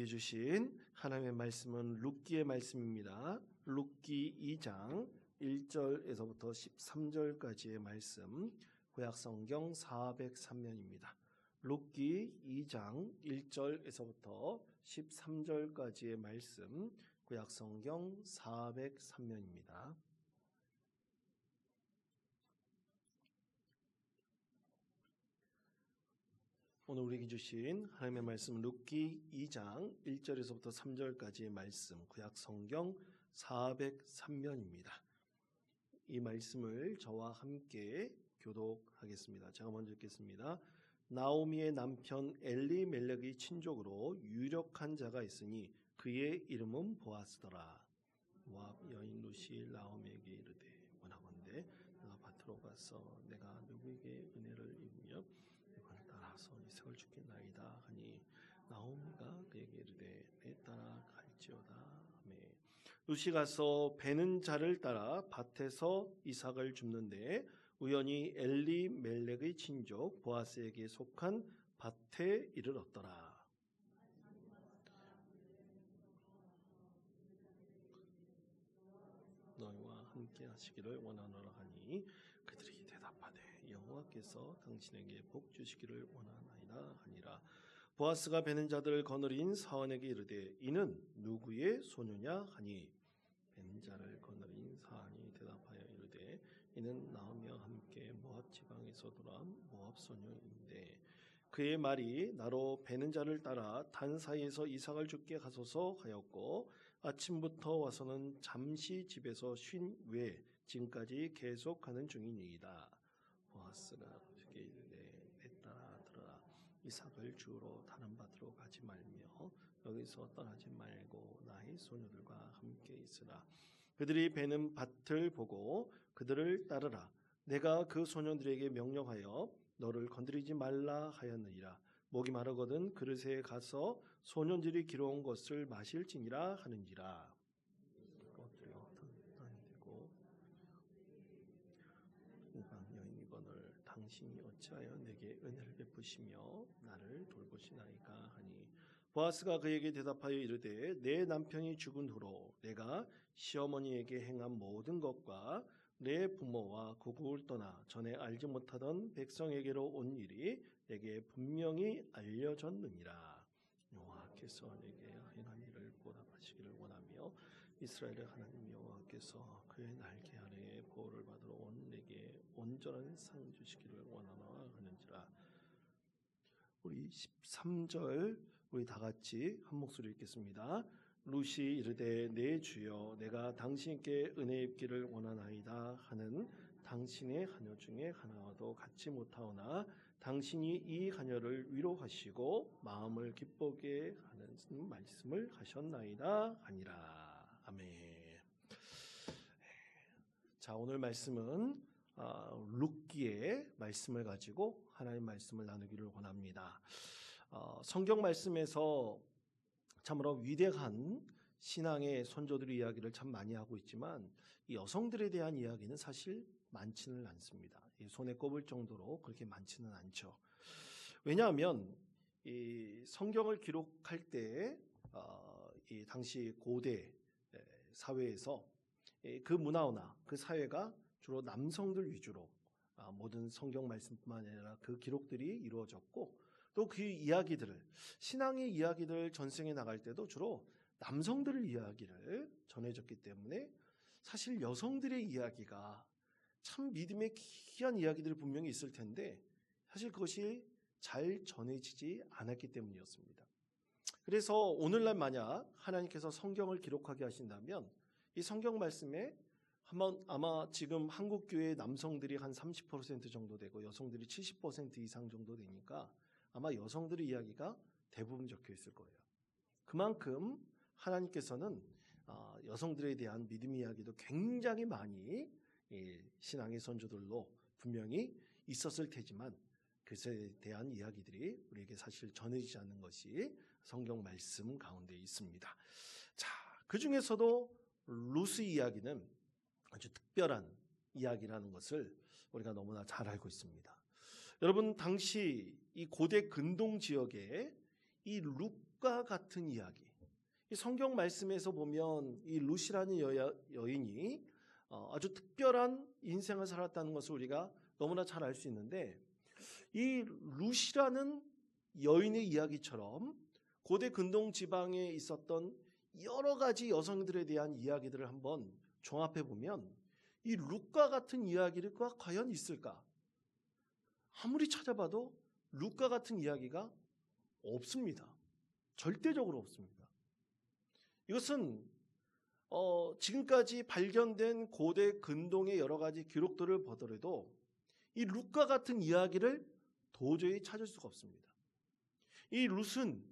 주신 하나님의 말씀은 룻기의 말씀입니다. 룻기 2장 1절에서부터 13절까지의 말씀, 구약성경 403면입니다. 룻기 2장 1절에서부터 13절까지의 말씀, 구약성경 403면입니다. 오늘 우리에게 주신 하나님의 말씀 룻기 2장 1절에서부터 3절까지의 말씀, 구약성경 403면입니다. 이 말씀을 저와 함께 교독하겠습니다. 제가 먼저 읽겠습니다. 나오미의 남편 엘리멜렉의 친족으로 유력한 자가 있으니 그의 이름은 보아스더라. 모압 여인 룻이 나오미에게 이르되 원하건대 내가 밭으로 가서 내가 누구에게 은혜를 입으며 그를 따라서 이삭을 주겠나이다 하니 나오미가 그에게 이르되 내 따라 갈지어다 하매 룻이 가서 베는 자를 따라 밭에서 이삭을 줍는데 우연히 엘리멜렉의 친족 보아스에게 속한 밭에 이르렀더라. 너희와 함께 하시기를 원하노라 하니 그들이 대답하되 여호와께서 당신에게 복 주시기를 원하나이다 하니라. 보아스가 베는 자들을 거느린 사원에게 이르되 이는 누구의 소녀냐 하니 베는 자를 거느린 사원이 대답하여 이르되 이는 나오미와 함께 모압 지방에서 돌아온 모압 소녀인데 그의 말이 나로 베는 자를 따라 단 사이에서 이삭을 주게 가소서 하였고 아침부터 와서는 잠시 집에서 쉰 외 지금까지 계속하는 중이니이다. 보아스가 그에게 이르되 내 따라 들어라. 이삭을 주우러 다른 밭으로 가지 말며 여기서 떠나지 말고 나의 소녀들과 함께 있으라. 그들이 베는 밭을 보고 그들을 따르라. 내가 그 소년들에게 명령하여 너를 건드리지 말라 하였느니라. 목이 마르거든 그릇에 가서 소년들이 기러온 것을 마실지니라 하는지라. 엎드려 땅에 대고 우방 여인이거늘 당신이 어찌하여 내게 은혜를 베푸시며 나를 돌보시나이까 하니 보아스가 그에게 대답하여 이르되 내 남편이 죽은 후로 내가 시어머니에게 행한 모든 것과 내 부모와 고국을 떠나 전에 알지 못하던 백성에게로 온 일이 내게 분명히 알려졌느니라. 여호와께서 내게 행한 일을 보답하시기를 원하며 이스라엘의 하나님 여호와께서 그의 날개 아래에 보호를 받으러 온 내게 온전한 상 주시기를 원하노라 하는지라. 우리 13절 우리 다 같이 한 목소리 읽겠습니다. 룻이 이르되 내 주여 내가 당신께 은혜 입기를 원하나이다 하는 당신의 하녀 중에 하나와도 같지 못하오나 당신이 이 하녀를 위로하시고 마음을 기쁘게 하는 말씀을 하셨나이다 하니라. 아멘. 자, 오늘 말씀은 룻기의 말씀을 가지고 하나님의 말씀을 나누기를 원합니다. 성경 말씀에서 참으로 위대한 신앙의 선조들의 이야기를 참 많이 하고 있지만 이 여성들에 대한 이야기는 사실 많지는 않습니다. 손에 꼽을 정도로 그렇게 많지는 않죠. 왜냐하면 이 성경을 기록할 때 이 당시 고대 사회에서 그 문화나 그 사회가 주로 남성들 위주로 모든 성경 말씀뿐만 아니라 그 기록들이 이루어졌고 또 그 이야기들을 신앙의 이야기들 전승에 나갈 때도 주로 남성들의 이야기를 전해줬기 때문에 사실 여성들의 이야기가 참 믿음의 귀한 이야기들이 분명히 있을 텐데 사실 그것이 잘 전해지지 않았기 때문이었습니다. 그래서 오늘날 만약 하나님께서 성경을 기록하게 하신다면 이 성경 말씀에 아마 지금 한국 교회의 남성들이 한 30% 정도 되고 여성들이 70% 이상 정도 되니까 아마 여성들의 이야기가 대부분 적혀 있을 거예요. 그만큼 하나님께서는 여성들에 대한 믿음 이야기도 굉장히 많이 신앙의 선조들로 분명히 있었을 테지만 그것에 대한 이야기들이 우리에게 사실 전해지지 않는 것이 성경 말씀 가운데 있습니다. 자, 그 중에서도 룻의 이야기는 아주 특별한 이야기라는 것을 우리가 너무나 잘 알고 있습니다. 여러분, 당시 이 고대 근동 지역에 이 룻과 같은 이야기. 이 성경 말씀에서 보면 이 룻이라는 여인이 아주 특별한 인생을 살았다는 것을 우리가 너무나 잘 알 수 있는데, 이 룻이라는 여인의 이야기처럼 고대 근동 지방에 있었던 여러 가지 여성들에 대한 이야기들을 한번 종합해 보면 이 룻과 같은 이야기가 과연 있을까? 아무리 찾아봐도 룻과 같은 이야기가 없습니다. 절대적으로 없습니다. 이것은 지금까지 발견된 고대 근동의 여러 가지 기록들을 보더라도 이 룻과 같은 이야기를 도저히 찾을 수가 없습니다. 이 룻은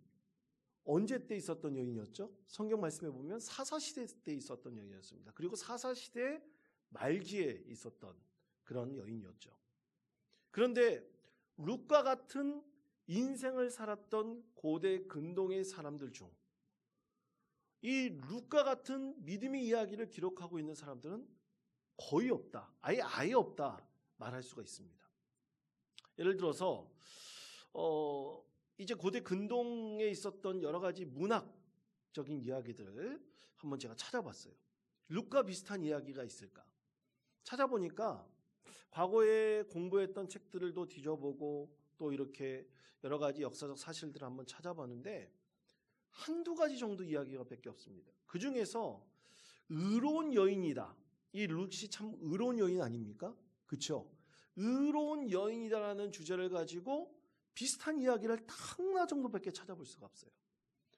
언제 때 있었던 여인이었죠? 성경 말씀에 보면 사사시대 때 있었던 여인이었습니다. 그리고 사사시대 말기에 있었던 그런 여인이었죠. 그런데 룻과 같은 인생을 살았던 고대 근동의 사람들 중 이 룻과 같은 믿음의 이야기를 기록하고 있는 사람들은 거의 없다. 아예 없다 말할 수가 있습니다. 예를 들어서 이제 고대 근동에 있었던 여러 가지 문학적인 이야기들을 한번 제가 찾아봤어요. 룻과 비슷한 이야기가 있을까? 찾아보니까 과거에 공부했던 책들도 뒤져보고 또 이렇게 여러 가지 역사적 사실들을 한번 찾아봤는데 한두 가지 정도 이야기가 밖에 없습니다. 그 중에서 의로운 여인이다. 이 룻이 참 의로운 여인 아닙니까? 그렇죠? 의로운 여인이다라는 주제를 가지고 비슷한 이야기를 딱 하나 정도밖에 찾아볼 수가 없어요.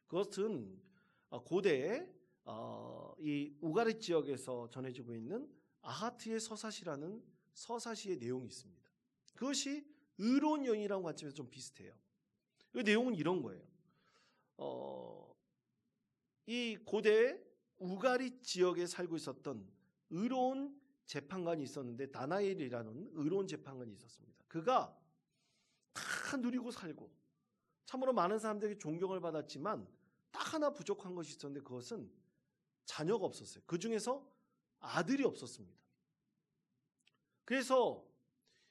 그것은 고대 이 우가리 지역에서 전해지고 있는 아하트의 서사시라는 서사시의 내용이 있습니다. 그것이 의로운 여인이라는 관점에서 좀 비슷해요. 그 내용은 이런 거예요. 이 고대 우가리 지역에 살고 있었던 의로운 재판관이 있었는데 다나엘이라는 의로운 재판관이 있었습니다. 그가 다 누리고 살고 참으로 많은 사람들에게 존경을 받았지만 딱 하나 부족한 것이 있었는데 그것은 자녀가 없었어요. 그 중에서 아들이 없었습니다. 그래서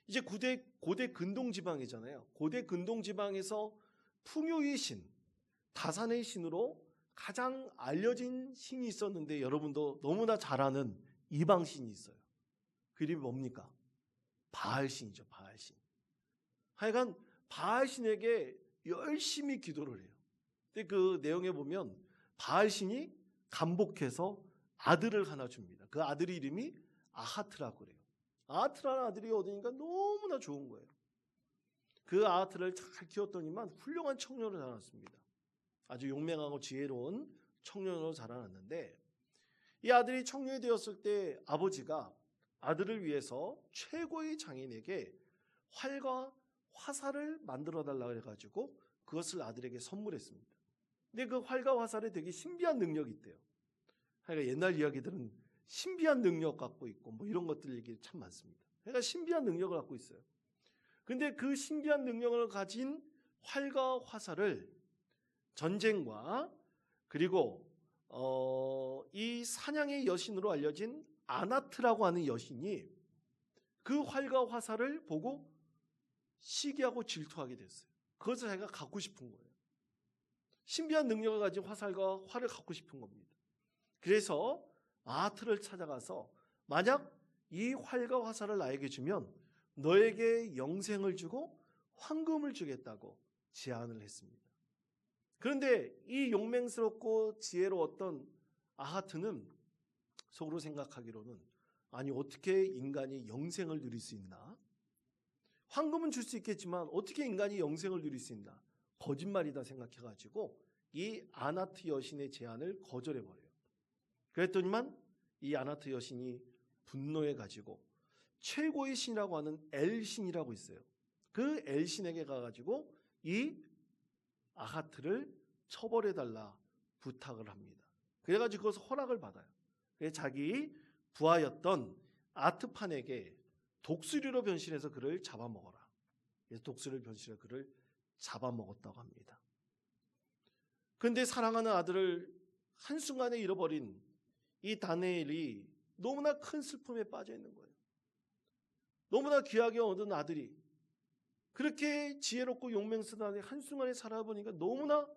이제 고대 근동 지방이잖아요. 고대 근동 지방에서 풍요의 신, 다산의 신으로 가장 알려진 신이 있었는데 여러분도 너무나 잘 아는 이방 신이 있어요. 그 이름이 뭡니까? 바알 신이죠. 바알 신. 하여간 바알 신에게 열심히 기도를 해요. 근데 그 내용에 보면 바알 신이 감복해서 아들을 하나 줍니다. 그 아들의 이름이 아하트라고 그래요. 아하트라는 아들이 얻으니까 너무나 좋은 거예요. 그 아하트를 잘 키웠더니만 훌륭한 청년을 자랐습니다. 아주 용맹하고 지혜로운 청년으로 자라났는데 이 아들이 청년이 되었을 때 아버지가 아들을 위해서 최고의 장인에게 활과 화살을 만들어 달라고 해가지고 그것을 아들에게 선물했습니다. 근데 그 활과 화살에 되게 신비한 능력이 있대요. 그러니까 옛날 이야기들은 신비한 능력 갖고 있고 뭐 이런 것들 얘기 참 많습니다. 그러니까 신비한 능력을 갖고 있어요. 근데 그 신비한 능력을 가진 활과 화살을 전쟁과 그리고 이 사냥의 여신으로 알려진 아나트라고 하는 여신이 그 활과 화살을 보고 시기하고 질투하게 됐어요. 그것을 자기가 갖고 싶은 거예요. 신비한 능력을 가진 화살과 활을 갖고 싶은 겁니다. 그래서 아하트를 찾아가서 만약 이 활과 화살을 나에게 주면 너에게 영생을 주고 황금을 주겠다고 제안을 했습니다. 그런데 이 용맹스럽고 지혜로웠던 아하트는 속으로 생각하기로는 아니 어떻게 인간이 영생을 누릴 수 있나? 황금은 줄 수 있겠지만 어떻게 인간이 영생을 누릴 수 있나? 거짓말이다 생각해가지고 이 아나트 여신의 제안을 거절해버려요. 그랬더니만 이 아나트 여신이 분노해가지고 최고의 신이라고 하는 엘신이라고 있어요. 그 엘신에게 가가지고 이 아하트를 처벌해달라 부탁을 합니다. 그래가지고 그것을 허락을 받아요. 그래서 자기 부하였던 아트판에게 독수리로 변신해서 그를 잡아먹어라. 그래서 독수리로 변신해서 그를 잡아먹었다고 합니다. 그런데 사랑하는 아들을 한순간에 잃어버린 이 다니엘이 너무나 큰 슬픔에 빠져 있는 거예요. 너무나 귀하게 얻은 아들이 그렇게 지혜롭고 용맹스러운 아들이 한순간에 살아보니까 너무나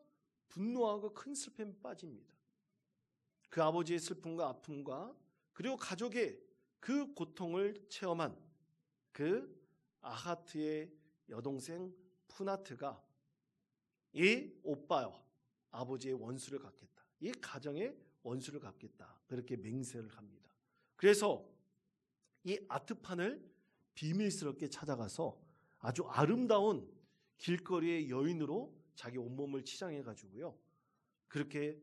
분노하고 큰 슬픔에 빠집니다. 그 아버지의 슬픔과 아픔과 그리고 가족의 그 고통을 체험한 그 아하트의 여동생 푸나트가 이 오빠와 아버지의 원수를 갚겠다. 이 가정의 원수를 갚겠다. 그렇게 맹세를 합니다. 그래서 이 아트판을 비밀스럽게 찾아가서 아주 아름다운 길거리의 여인으로 자기 온몸을 치장해 가지고요. 그렇게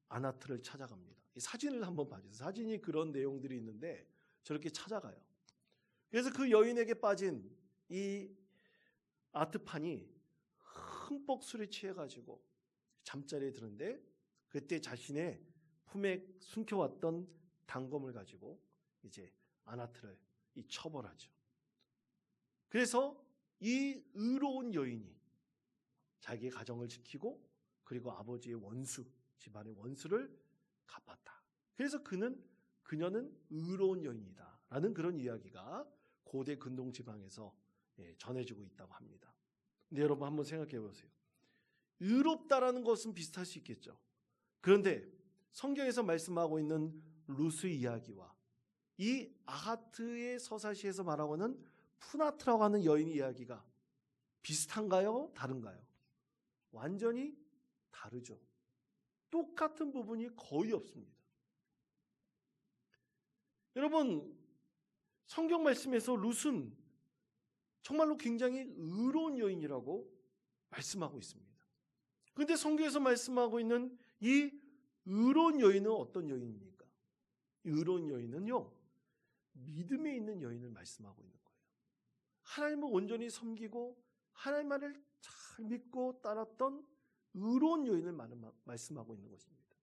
아나트를 찾아갑니다. 이 사진을 한번 봐주세요. 사진이 그런 내용들이 있는데 저렇게 찾아가요. 그래서 그 여인에게 빠진 이 아트판이 흠뻑 술에 취해 가지고 잠자리에 드는데 그때 자신의 품에 숨겨왔던 단검을 가지고 이제 아나트를 처벌하죠. 그래서 이 의로운 여인이 자기의 가정을 지키고 그리고 아버지의 원수, 집안의 원수를 갚았다. 그래서 그녀는 의로운 여인이다 라는 그런 이야기가 고대 근동 지방에서 전해지고 있다고 합니다. 근데 여러분 한번 생각해 보세요. 의롭다라는 것은 비슷할 수 있겠죠. 그런데 성경에서 말씀하고 있는 루스의 이야기와 이 아하트의 서사시에서 말하고 있는 푸나트라고 하는 여인의 이야기가 비슷한가요? 다른가요? 완전히 다르죠. 똑같은 부분이 거의 없습니다. 여러분, 성경 말씀에서 룻은 정말로 굉장히 의로운 여인이라고 말씀하고 있습니다. 그런데 성경에서 말씀하고 있는 이 의로운 여인은 어떤 여인입니까? 의로운 여인은요, 믿음에 있는 여인을 말씀하고 있는 거예요. 하나님을 온전히 섬기고 하나님만을 잘 믿고 따랐던 의로운 여인을 말씀하고 있는 것입니다.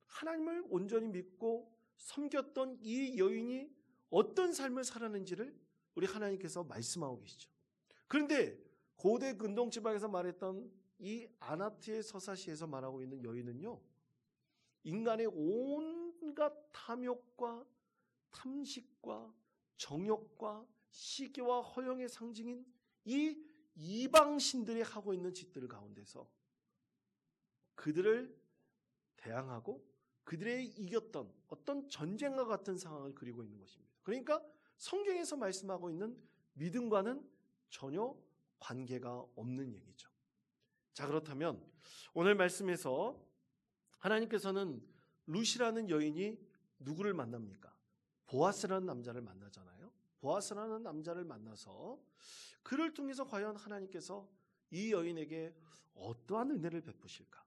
하나님을 온전히 믿고 섬겼던 이 여인이 어떤 삶을 살았는지를 우리 하나님께서 말씀하고 계시죠. 그런데 고대 근동 지방에서 말했던 이 아나트의 서사시에서 말하고 있는 여인은요, 인간의 온갖 탐욕과 탐식과 정욕과 시기와 허영의 상징인 이 이방신들이 하고 있는 짓들 가운데서 그들을 대항하고 그들의 이겼던 어떤 전쟁과 같은 상황을 그리고 있는 것입니다. 그러니까 성경에서 말씀하고 있는 믿음과는 전혀 관계가 없는 얘기죠. 자, 그렇다면 오늘 말씀에서 하나님께서는 룻이라는 여인이 누구를 만납니까? 보아스라는 남자를 만나잖아요. 보아스라는 남자를 만나서 그를 통해서 과연 하나님께서 이 여인에게 어떠한 은혜를 베푸실까?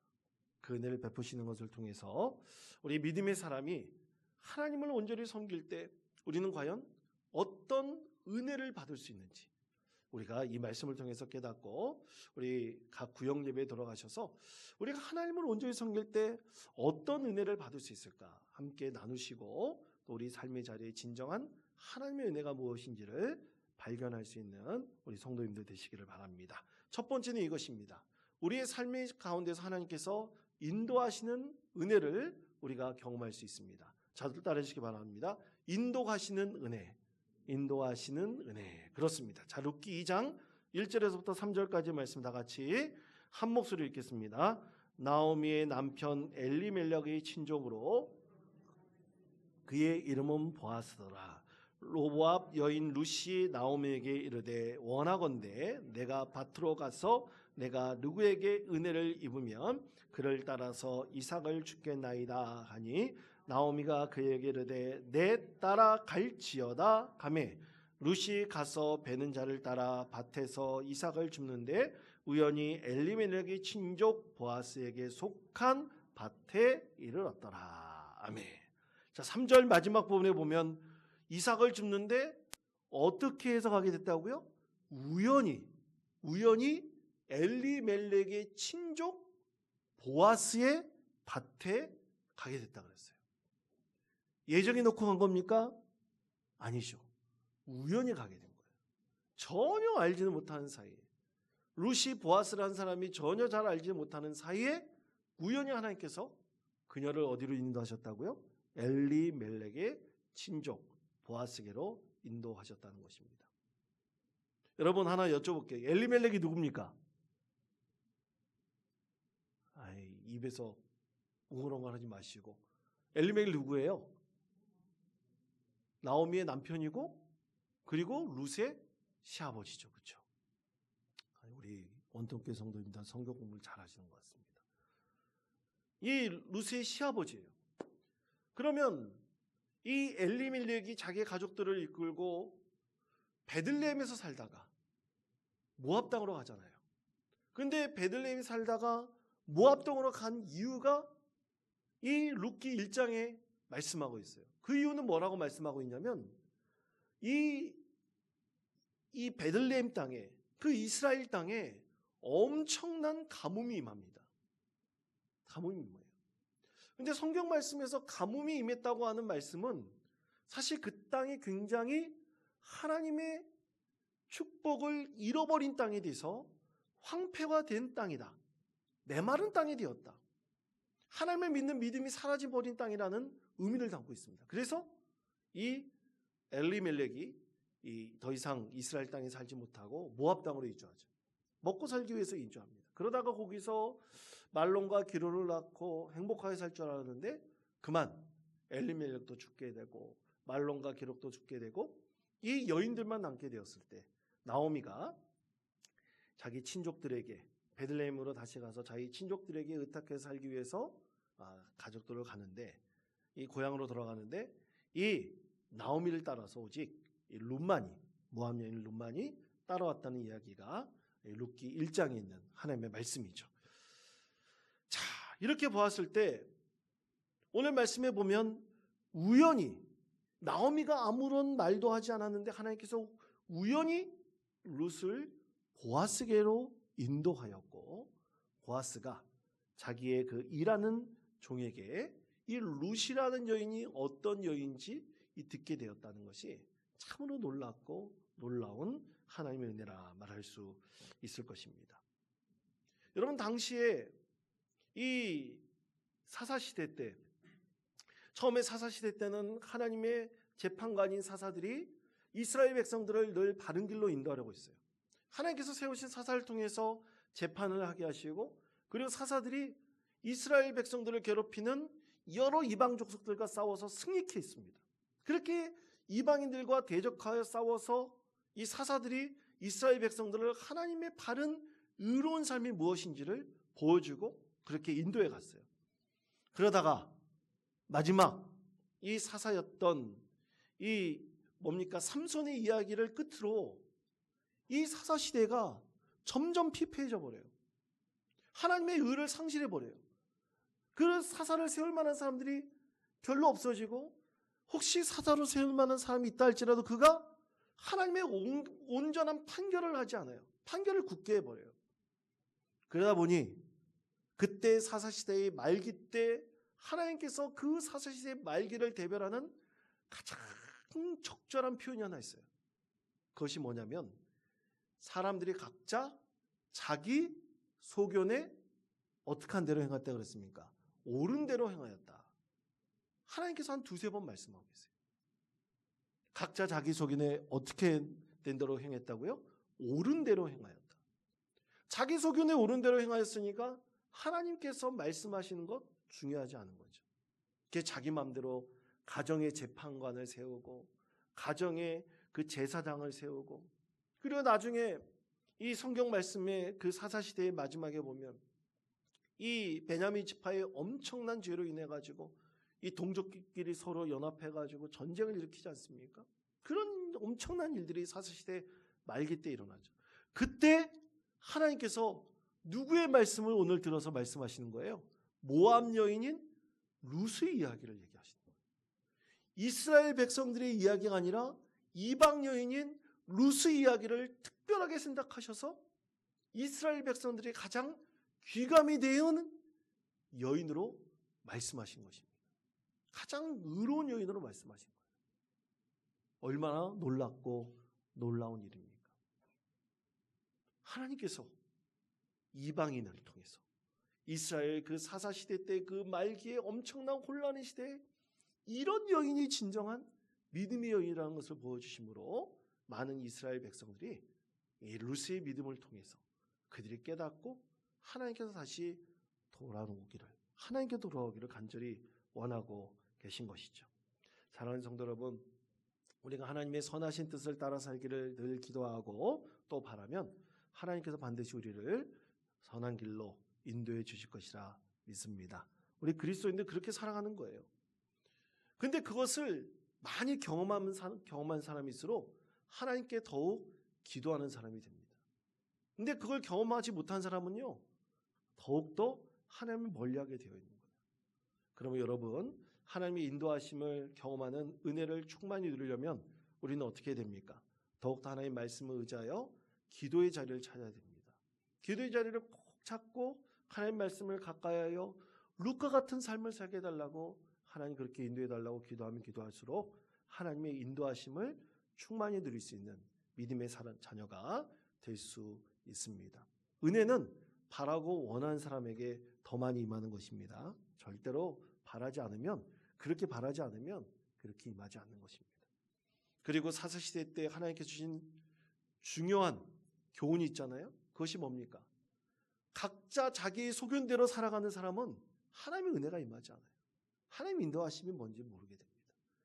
그 은혜를 베푸시는 것을 통해서 우리 믿음의 사람이 하나님을 온전히 섬길 때 우리는 과연 어떤 은혜를 받을 수 있는지 우리가 이 말씀을 통해서 깨닫고 우리 각 구역 예배에 돌아가셔서 우리가 하나님을 온전히 섬길 때 어떤 은혜를 받을 수 있을까 함께 나누시고 또 우리 삶의 자리에 진정한 하나님의 은혜가 무엇인지를 발견할 수 있는 우리 성도님들 되시기를 바랍니다. 첫 번째는 이것입니다. 우리의 삶의 가운데서 하나님께서 인도하시는 은혜를 우리가 경험할 수 있습니다. 자들 따르시기 바랍니다. 인도하시는 은혜. 인도하시는 은혜. 그렇습니다. 자, 룻기 2장 1절에서부터 3절까지 말씀 다 같이 한 목소리로 읽겠습니다. 나오미의 남편 엘리멜렉의 친족으로 그의 이름은 보아스더라. 로보압 여인 룻이 나오미에게 이르되 원하건대 내가 밭으로 가서 내가 누구에게 은혜를 입으면 그를 따라서 이삭을 주겠나이다 하니 나오미가 그에게 이르되 내 따라 갈지어다 하매 룻이 가서 베는 자를 따라 밭에서 이삭을 줍는데 우연히 엘리멜렉의 친족 보아스에게 속한 밭에 이르렀더라. 아멘. 자, 3절 마지막 부분에 보면 이삭을 줍는데 어떻게 해서 가게 됐다고요? 우연히 엘리멜렉의 친족 보아스의 밭에 가게 됐다 그랬어요. 예정해 놓고 간 겁니까? 아니죠. 우연히 가게 된 거예요. 전혀 알지는 못하는 사이에 룻이 보아스라는 사람이 전혀 잘 알지 못하는 사이에 우연히 하나님께서 그녀를 어디로 인도하셨다고요? 엘리멜렉의 친족 보아스게로 인도하셨다는 것입니다. 여러분 하나 여쭤볼게요. 엘리멜렉이 누굽니까? 입에서 웅얼웅얼하지 마시고. 엘리멜렉이 누구예요? 나오미의 남편이고 그리고 룻의 시아버지죠. 그렇죠? 우리 원통교회 성도님들 성경 공부를 잘 하시는 것 같습니다. 이 룻의 시아버지예요. 그러면 이 엘리멜렉이 자기의 가족들을 이끌고 베들레헴에서 살다가 모압 땅으로 가잖아요. 근데 베들레헴에 살다가 모압 땅으로 간 이유가 이 룻기 1장에 말씀하고 있어요. 그 이유는 뭐라고 말씀하고 있냐면 이 베들레헴 땅에, 그 이스라엘 땅에 엄청난 가뭄이 임합니다. 가뭄이 뭐예요? 근데 성경 말씀에서 가뭄이 임했다고 하는 말씀은 사실 그 땅이 굉장히 하나님의 축복을 잃어버린 땅에 대해서 황폐화 된 땅이다. 메마른 땅이 되었다. 하나님을 믿는 믿음이 사라져버린 땅이라는 의미를 담고 있습니다. 그래서 이 엘리멜렉이 더 이상 이스라엘 땅에 살지 못하고 모압 땅으로 이주하죠. 먹고 살기 위해서 이주합니다. 그러다가 거기서 말론과 기로를 낳고 행복하게 살 줄 알았는데 그만 엘리멜렉도 죽게 되고 말론과 기록도 죽게 되고 이 여인들만 남게 되었을 때 나오미가 자기 친족들에게 베들레헴으로 다시 가서 자기 친족들에게 의탁해 살기 위해서 가족들을 가는데 이 고향으로 돌아가는데 이 나오미를 따라서 오직 룻만이 모압 여인 룻만이 따라왔다는 이야기가 룻기 1장에 있는 하나님의 말씀이죠. 자, 이렇게 보았을 때 오늘 말씀에 보면 우연히 나오미가 아무런 말도 하지 않았는데 하나님께서 우연히 룻을 보아스게로 인도하였고 보아스가 자기의 그 일하는 종에게 이 룻이라는 여인이 어떤 여인인지 듣게 되었다는 것이 참으로 놀랍고 놀라운 하나님의 은혜라 말할 수 있을 것입니다. 여러분 당시에 이 사사시대 때 처음에 사사시대 때는 하나님의 재판관인 사사들이 이스라엘 백성들을 늘 바른 길로 인도하려고 했어요. 하나님께서 세우신 사사를 통해서 재판을 하게 하시고 그리고 사사들이 이스라엘 백성들을 괴롭히는 여러 이방 족속들과 싸워서 승리케 했습니다. 그렇게 이방인들과 대적하여 싸워서 이 사사들이 이스라엘 백성들을 하나님의 바른 의로운 삶이 무엇인지를 보여주고 그렇게 인도해 갔어요. 그러다가 마지막 이 사사였던 이 삼손의 이야기를 끝으로 이 사사 시대가 점점 피폐해져 버려요. 하나님의 의를 상실해 버려요. 그 사사를 세울 만한 사람들이 별로 없어지고 혹시 사사로 세울 만한 사람이 있다 할지라도 그가 하나님의 온전한 판결을 하지 않아요. 판결을 굳게 해버려요. 그러다 보니 그때 사사시대의 말기 때 하나님께서 그 사사시대의 말기를 대별하는 가장 적절한 표현이 하나 있어요. 그것이 뭐냐면 사람들이 각자 자기 소견에 어떻게 한 대로 행했다 그랬습니까? 옳은 대로 행하였다. 하나님께서 한 두세 번 말씀하고 계세요. 각자 자기 소견에 어떻게 된 대로 행했다고요? 옳은 대로 행하였다. 자기 소견에 옳은 대로 행하였으니까 하나님께서 말씀하시는 것 중요하지 않은 거죠. 그게 자기 마음대로 가정의 재판관을 세우고 가정의 그 제사장을 세우고 그리고 나중에 이 성경 말씀의 그 사사시대의 마지막에 보면 이 베냐민 지파의 엄청난 죄로 인해 가지고 이 동족끼리 서로 연합해 가지고 전쟁을 일으키지 않습니까? 그런 엄청난 일들이 사사시대 말기 때 일어나죠. 그때 하나님께서 누구의 말씀을 오늘 들어서 말씀하시는 거예요? 모압 여인인 룻의 이야기를 얘기하시는 거예요. 이스라엘 백성들의 이야기가 아니라 이방 여인인 룻의 이야기를 특별하게 생각하셔서 이스라엘 백성들이 가장 귀감이 되는 여인으로 말씀하신 것입니다. 가장 의로운 여인으로 말씀하신 거예요. 얼마나 놀랍고 놀라운 일입니까? 하나님께서 이방인을 통해서 이스라엘 그 사사시대 때 그 말기에 엄청난 혼란의 시대에 이런 여인이 진정한 믿음의 여인이라는 것을 보여주심으로 많은 이스라엘 백성들이 이 룻의 믿음을 통해서 그들이 깨닫고 하나님께서 다시 돌아오기를, 하나님께 돌아오기를 간절히 원하고 계신 것이죠. 사랑하는 성도 여러분, 우리가 하나님의 선하신 뜻을 따라 살기를 늘 기도하고 또 바라면 하나님께서 반드시 우리를 선한 길로 인도해 주실 것이라 믿습니다. 우리 그리스도인들 그렇게 살아가는 거예요. 근데 그것을 많이 경험한 사람일수록 하나님께 더욱 기도하는 사람이 됩니다. 근데 그걸 경험하지 못한 사람은요, 더욱더 하나님을 멀리하게 되어 있는 거예요. 그러면 여러분, 하나님의 인도하심을 경험하는 은혜를 충만히 누리려면 우리는 어떻게 됩니까? 더욱더 하나님의 말씀을 의지하여 기도의 자리를 찾아야 됩니다. 기도의 자리를 꼭 찾고 하나님의 말씀을 가까이하여 룻과 같은 삶을 살게 해달라고, 하나님 그렇게 인도해달라고 기도하면 기도할수록 하나님의 인도하심을 충만히 누릴 수 있는 믿음의 자녀가 될 수 있습니다. 은혜는 바라고 원하는 사람에게 더 많이 임하는 것입니다. 절대로 그렇게 바라지 않으면 그렇게 임하지 않는 것입니다. 그리고 사사시대 때 하나님께서 주신 중요한 교훈이 있잖아요. 그것이 뭡니까? 각자 자기의 소견대로 살아가는 사람은 하나님의 은혜가 임하지 않아요. 하나님의 인도하심이 뭔지 모르게 됩니다.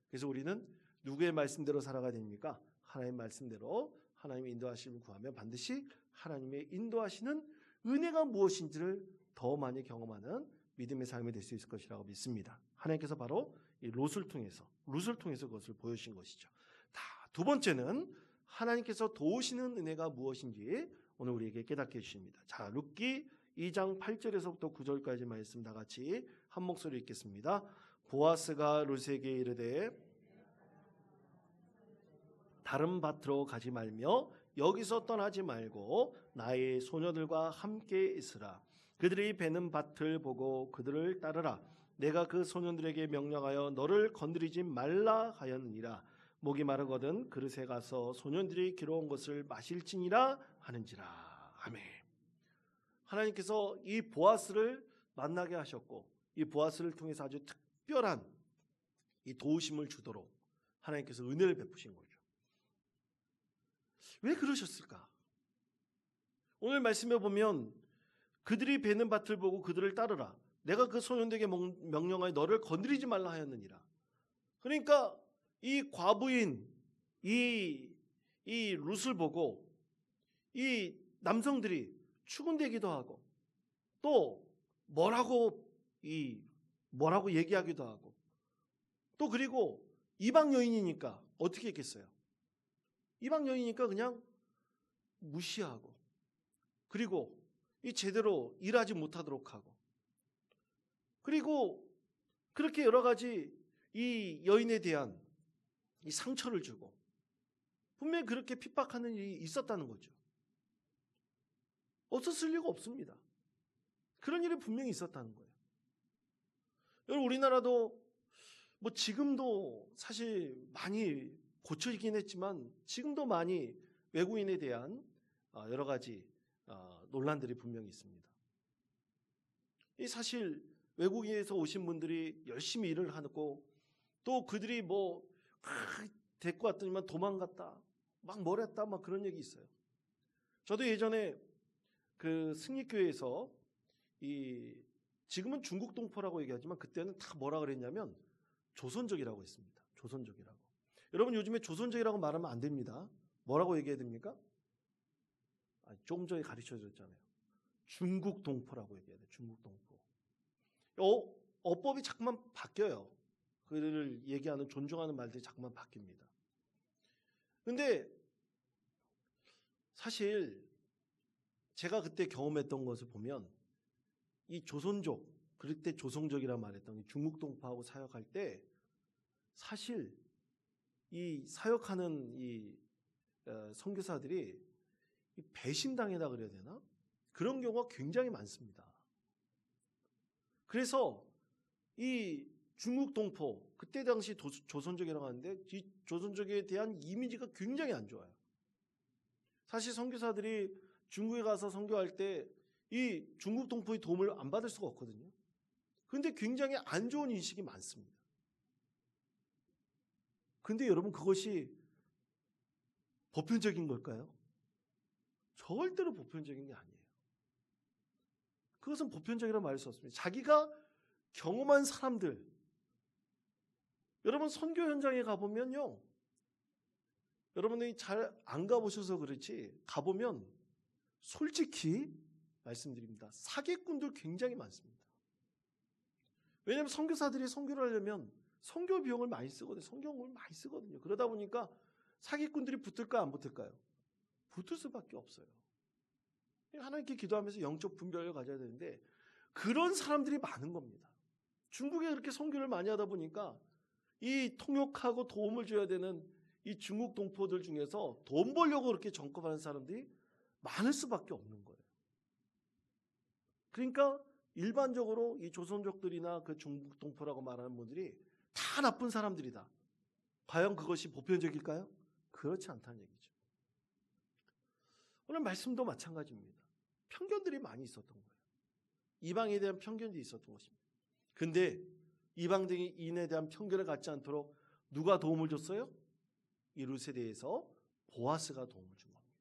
그래서 우리는 누구의 말씀대로 살아가야 됩니까? 하나님의 말씀대로 하나님의 인도하심을 구하면 반드시 하나님의 인도하시는 은혜가 무엇인지를 더 많이 경험하는 믿음의 삶이 될 수 있을 것이라고 믿습니다. 하나님께서 바로 이 롯을 통해서 그것을 보여주신 것이죠. 두 번째는 하나님께서 도우시는 은혜가 무엇인지 오늘 우리에게 깨닫게 해주십니다. 자, 룻기 2장 8절에서부터 9절까지 말씀 다 같이 한 목소리 읽겠습니다. 보아스가 룻에게 이르되 다른 밭으로 가지 말며 여기서 떠나지 말고 나의 소녀들과 함께 있으라. 그들이 베는 밭을 보고 그들을 따르라. 내가 그 소년들에게 명령하여 너를 건드리지 말라 하였느니라. 목이 마르거든 그릇에 가서 소년들이 길어온 것을 마실지니라 하는지라. 아멘. 하나님께서 이 보아스를 만나게 하셨고 이 보아스를 통해서 아주 특별한 이 도우심을 주도록 하나님께서 은혜를 베푸신 거죠. 왜 그러셨을까? 오늘 말씀에 보면 그들이 베는 밭을 보고 그들을 따르라. 내가 그 소년들에게 명령하여 너를 건드리지 말라 하였느니라. 그러니까 이 과부인 이 룻을 보고 이 남성들이 추근대기도 하고 또 뭐라고 얘기하기도 하고 또 그리고 이방 여인이니까 어떻게 했겠어요? 이방 여인이니까 그냥 무시하고 그리고 이 제대로 일하지 못하도록 하고 그리고 그렇게 여러 가지 이 여인에 대한 이 상처를 주고 분명히 그렇게 핍박하는 일이 있었다는 거죠. 없었을 리가 없습니다. 그런 일이 분명히 있었다는 거예요. 여러분 우리나라도 뭐 지금도 사실 많이 고쳐지긴 했지만 지금도 많이 외국인에 대한 여러 가지 논란들이 분명히 있습니다. 이 사실 외국에서 오신 분들이 열심히 일을 하고 또 그들이 데리고 왔더니만 도망갔다 막 뭐랬다 막 그런 얘기 있어요. 저도 예전에 그 승리교회에서 지금은 중국 동포라고 얘기하지만 그때는 다 뭐라 그랬냐면 조선족이라고 했습니다. 조선족이라고. 여러분 요즘에 조선족이라고 말하면 안 됩니다. 뭐라고 얘기해야 됩니까? 조금 전에 가르쳐줬잖아요. 중국 동포라고 얘기해야 돼요. 중국 동포. 어법이 자꾸만 바뀌어요. 그를 얘기하는 존중하는 말들이 자꾸만 바뀝니다. 근데 사실 제가 그때 경험했던 것을 보면 이 조선족, 그때 조선족이라 말했던 이 중국 동포하고 사역할 때 사실 이 사역하는 이 선교사들이 이 배신당했다 그래야 되나? 그런 경우가 굉장히 많습니다. 그래서 이 중국 동포, 그때 당시 조선족이라고 하는데 이 조선족에 대한 이미지가 굉장히 안 좋아요. 사실 선교사들이 중국에 가서 선교할 때 이 중국 동포의 도움을 안 받을 수가 없거든요. 그런데 굉장히 안 좋은 인식이 많습니다. 근데 여러분 그것이 보편적인 걸까요? 절대로 보편적인 게 아니에요. 그것은 보편적이라고 말할 수 없습니다. 자기가 경험한 사람들, 여러분 선교 현장에 가보면요, 여러분이 잘 안 가보셔서 그렇지 가보면 솔직히 말씀드립니다. 사기꾼들 굉장히 많습니다. 왜냐하면 선교사들이 선교를 하려면 선교 비용을 많이 쓰거든요. 선교용을 많이 쓰거든요. 그러다 보니까 사기꾼들이 붙을까요? 안 붙을까요? 붙을 수밖에 없어요. 하나님께 기도하면서 영적 분별을 가져야 되는데 그런 사람들이 많은 겁니다. 중국에 그렇게 선교를 많이 하다 보니까 이 통역하고 도움을 줘야 되는 이 중국 동포들 중에서 돈 벌려고 그렇게 전업하는 사람들이 많을 수밖에 없는 거예요. 그러니까 일반적으로 이 조선족들이나 그 중국 동포라고 말하는 분들이 다 나쁜 사람들이다. 과연 그것이 보편적일까요? 그렇지 않다는 얘기죠. 오늘 말씀도 마찬가지입니다. 편견들이 많이 있었던 거예요. 이방에 대한 편견이 있었던 것입니다. 근데 이방인에 대한 편견을 갖지 않도록 누가 도움을 줬어요? 이 룻에 대해서 보아스가 도움을 준 겁니다.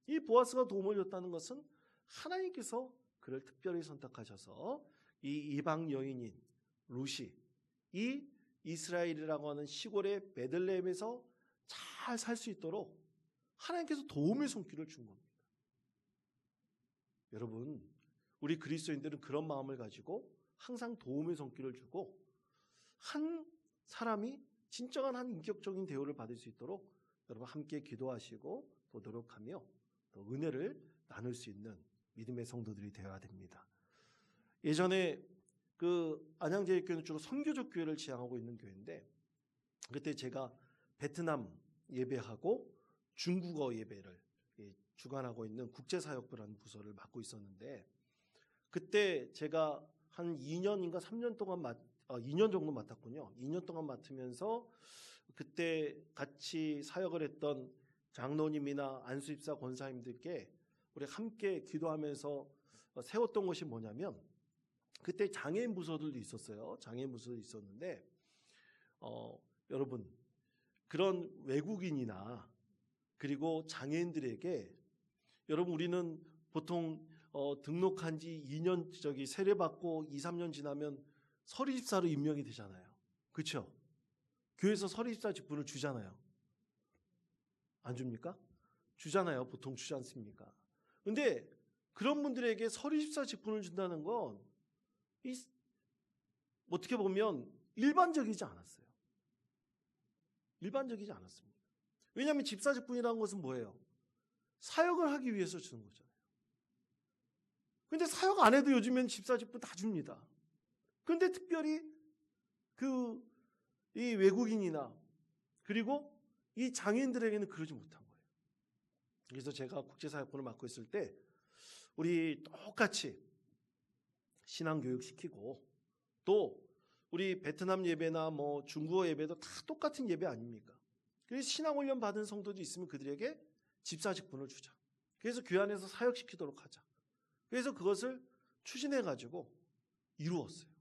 이 보아스가 도움을 줬다는 것은 하나님께서 그를 특별히 선택하셔서 이 이방 여인인 룻이 이 이스라엘이라고 하는 시골의 베들레헴에서 잘 살 수 있도록 하나님께서 도움의 손길을 준 겁니다. 여러분, 우리 그리스도인들은 그런 마음을 가지고 항상 도움의 손길을 주고 한 사람이 진정한 한 인격적인 대우를 받을 수 있도록 여러분 함께 기도하시고 또 노력하며 또 은혜를 나눌 수 있는 믿음의 성도들이 되어야 됩니다. 예전에 그 안양제일교회는 주로 선교적 교회를 지향하고 있는 교회인데 그때 제가 베트남 예배하고 중국어 예배를 주관하고 있는 국제사역부라는 부서를 맡고 있었는데 그때 제가 한 2년인가 3년 동안 2년 정도 맡았군요. 2년 동안 맡으면서 그때 같이 사역을 했던 장로님이나 안수입사 권사님들께 우리 함께 기도하면서 세웠던 것이 뭐냐면 그때 장애인 부서들도 있었어요. 장애인 부서도 있었는데 여러분 그런 외국인이나 그리고 장애인들에게 여러분 우리는 보통 등록한 지 2년 세례받고 2, 3년 지나면 서리집사로 임명이 되잖아요. 그렇죠? 교회에서 서리집사 직분을 주잖아요. 안 줍니까? 주잖아요. 보통 주지 않습니까? 근데 그런 분들에게 서리집사 직분을 준다는 건 어떻게 보면 일반적이지 않았어요. 일반적이지 않았습니다. 왜냐하면 집사 직분이라는 것은 뭐예요? 사역을 하기 위해서 주는 거잖아요. 근데 사역 안 해도 요즘엔 집사 직분 다 줍니다. 그런데 특별히 이 외국인이나 그리고 이 장애인들에게는 그러지 못한 거예요. 그래서 제가 국제사역부를 맡고 있을 때 우리 똑같이 신앙교육 시키고 또 우리 베트남 예배나 뭐 중국어 예배도 다 똑같은 예배 아닙니까? 그래서 신앙훈련 받은 성도도 있으면 그들에게 집사 직분을 주자. 그래서 교회 안에서 사역시키도록 하자. 그래서 그것을 추진해가지고 이루었습니다.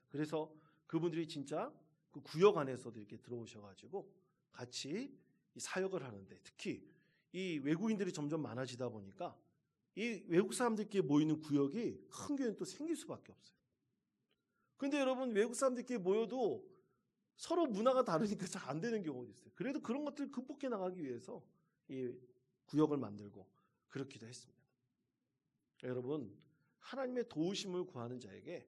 그래서 그분들이 진짜 그 구역 안에서도 이렇게 들어오셔가지고 같이 사역을 하는데 특히 이 외국인들이 점점 많아지다 보니까 이 외국 사람들끼리 모이는 구역이 큰 교회는 또 생길 수밖에 없어요. 그런데 여러분 외국 사람들끼리 모여도 서로 문화가 다르니까 잘 안 되는 경우도 있어요. 그래도 그런 것들을 극복해 나가기 위해서 이 구역을 만들고 그렇기도 했습니다. 여러분 하나님의 도우심을 구하는 자에게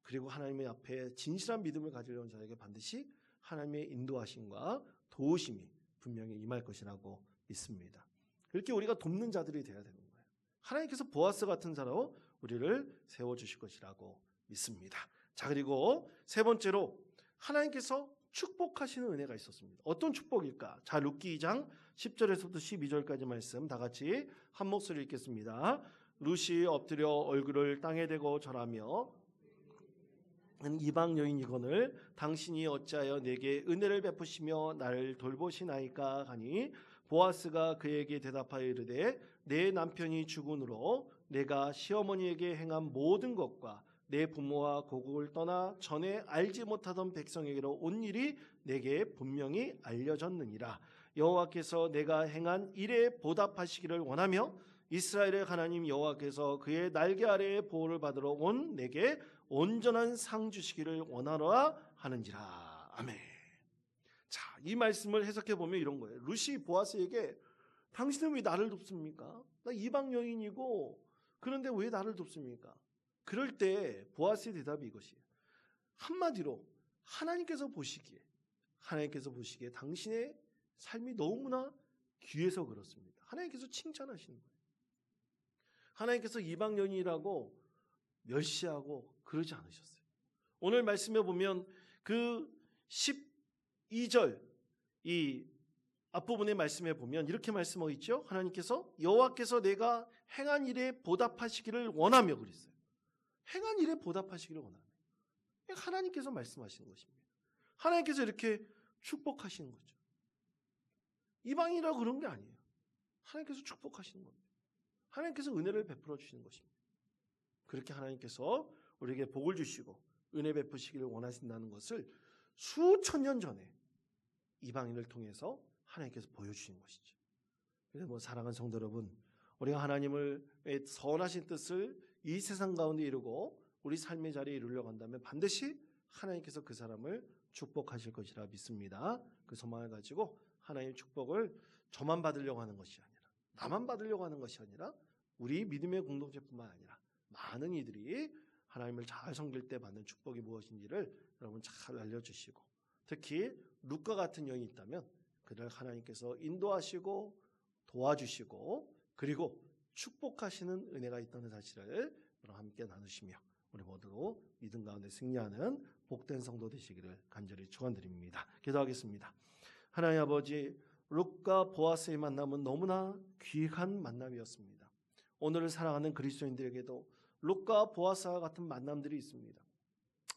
그리고 하나님의 앞에 진실한 믿음을 가지려는 자에게 반드시 하나님의 인도하심과 도우심이 분명히 임할 것이라고 믿습니다. 그렇게 우리가 돕는 자들이 되어야 되는 거예요. 하나님께서 보아스 같은 자로 우리를 세워주실 것이라고 믿습니다. 자, 그리고 세 번째로 하나님께서 축복하시는 은혜가 있었습니다. 어떤 축복일까? 자, 룻기 2장 10절에서부터 12절까지 말씀 다 같이 한 목소리 읽겠습니다. 룻이 엎드려 얼굴을 땅에 대고 절하며 이방 여인이거늘 당신이 어찌하여 내게 은혜를 베푸시며 나를 돌보시나이까 하니 보아스가 그에게 대답하여 이르되 내 남편이 죽은으로 내가 시어머니에게 행한 모든 것과 내 부모와 고국을 떠나 전에 알지 못하던 백성에게로 온 일이 내게 분명히 알려졌느니라. 여호와께서 내가 행한 일에 보답하시기를 원하며 이스라엘의 하나님 여호와께서 그의 날개 아래에 보호를 받으러 온 내게 온전한 상 주시기를 원하노라 하는지라. 아멘. 자, 이 말씀을 해석해 보면 이런 거예요. 룻이 보아스에게 당신은 왜 나를 돕습니까? 나 이방 여인이고 그런데 왜 나를 돕습니까? 그럴 때 보아스의 대답이 이것이에요. 한마디로 하나님께서 보시기에 당신의 삶이 너무나 귀해서 그렇습니다. 하나님께서 칭찬하시는 거예요. 하나님께서 이방 여인이라고 멸시하고 그러지 않으셨어요. 오늘 말씀에 보면 그 12절 이 앞부분의 말씀에 보면 이렇게 말씀하고 있죠. 하나님께서 여호와께서 내가 행한 일에 보답하시기를 원하며 그랬어요. 행한 일에 보답하시기를 원하며. 하나님께서 말씀하시는 것입니다. 하나님께서 이렇게 축복하시는 거죠. 이방이라고 그런 게 아니에요. 하나님께서 축복하시는 겁니다. 하나님께서 은혜를 베풀어 주시는 것입니다. 그렇게 하나님께서 우리에게 복을 주시고 은혜 베푸시기를 원하신다는 것을 수천 년 전에 이방인을 통해서 하나님께서 보여주신 것이죠. 그래서 사랑하는 성도 여러분, 우리가 하나님의 선하신 뜻을 이 세상 가운데 이루고 우리 삶의 자리에 이루려고 한다면 반드시 하나님께서 그 사람을 축복하실 것이라 믿습니다. 그 소망을 가지고 하나님의 축복을 저만 받으려고 하는 것이 아니라, 나만 받으려고 하는 것이 아니라 우리 믿음의 공동체뿐만 아니라 많은 이들이 하나님을 잘 섬길 때 받는 축복이 무엇인지를 여러분 잘 알려주시고, 특히 룻과 같은 여인이 있다면 그를 하나님께서 인도하시고 도와주시고 그리고 축복하시는 은혜가 있다는 사실을 함께 나누시며 우리 모두 믿음 가운데 승리하는 복된 성도 되시기를 간절히 축원드립니다. 기도하겠습니다. 하나님 아버지, 룻과 보아스의 만남은 너무나 귀한 만남이었습니다. 오늘을 사랑하는 그리스도인들에게도 룻과 보아스와 같은 만남들이 있습니다.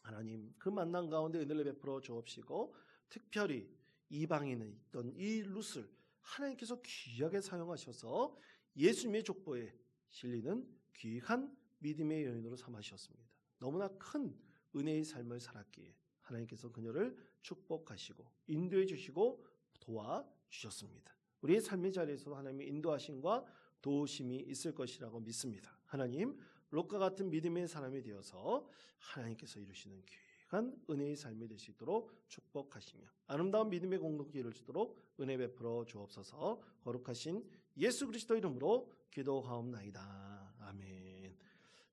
하나님, 그 만남 가운데 은혜를 베풀어 주옵시고 특별히 이방인에 있던 이 룻을 하나님께서 귀하게 사용하셔서 예수님의 족보에 실리는 귀한 믿음의 여인으로 삼으셨습니다. 너무나 큰 은혜의 삶을 살았기에 하나님께서 그녀를 축복하시고 인도해 주시고 도와주셨습니다. 우리의 삶의 자리에서도 하나님의 인도하심과 도우심이 있을 것이라고 믿습니다. 하나님, 롯과 같은 믿음의 사람이 되어서 하나님께서 이루시는 귀한 은혜의 삶이 될 수 있도록 축복하시며 아름다운 믿음의 공동체 이룰 수 있도록 은혜 베풀어 주옵소서. 거룩하신 예수 그리스도 이름으로 기도하옵나이다. 아멘.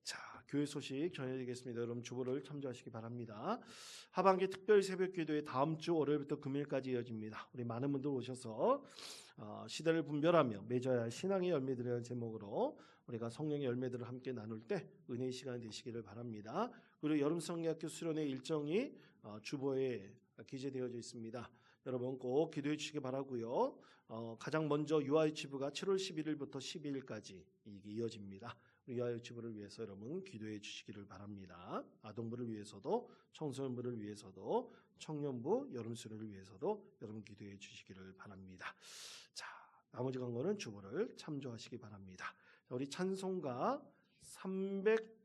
자, 교회 소식 전해드리겠습니다. 여러분 주보를 참조하시기 바랍니다. 하반기 특별 새벽 기도회 다음 주 월요일부터 금요일까지 이어집니다. 우리 많은 분들 오셔서 시대를 분별하며 맺어야 할 신앙의 열매들이라는 제목으로 우리가 성령의 열매들을 함께 나눌 때 은혜의 시간이 되시기를 바랍니다. 그리고 여름 성경학교 수련회 일정이 주보에 기재되어져 있습니다. 여러분 꼭 기도해 주시기 바라고요. 가장 먼저 유아유치부가 7월 11일부터 12일까지 이게 이어집니다. 유아유치부를 위해서 여러분 기도해 주시기를 바랍니다. 아동부를 위해서도 청소년부를 위해서도 청년부 여름수련을 위해서도 여러분 기도해 주시기를 바랍니다. 자, 나머지 광고는 주보를 참조하시기 바랍니다. 우리 찬송가 300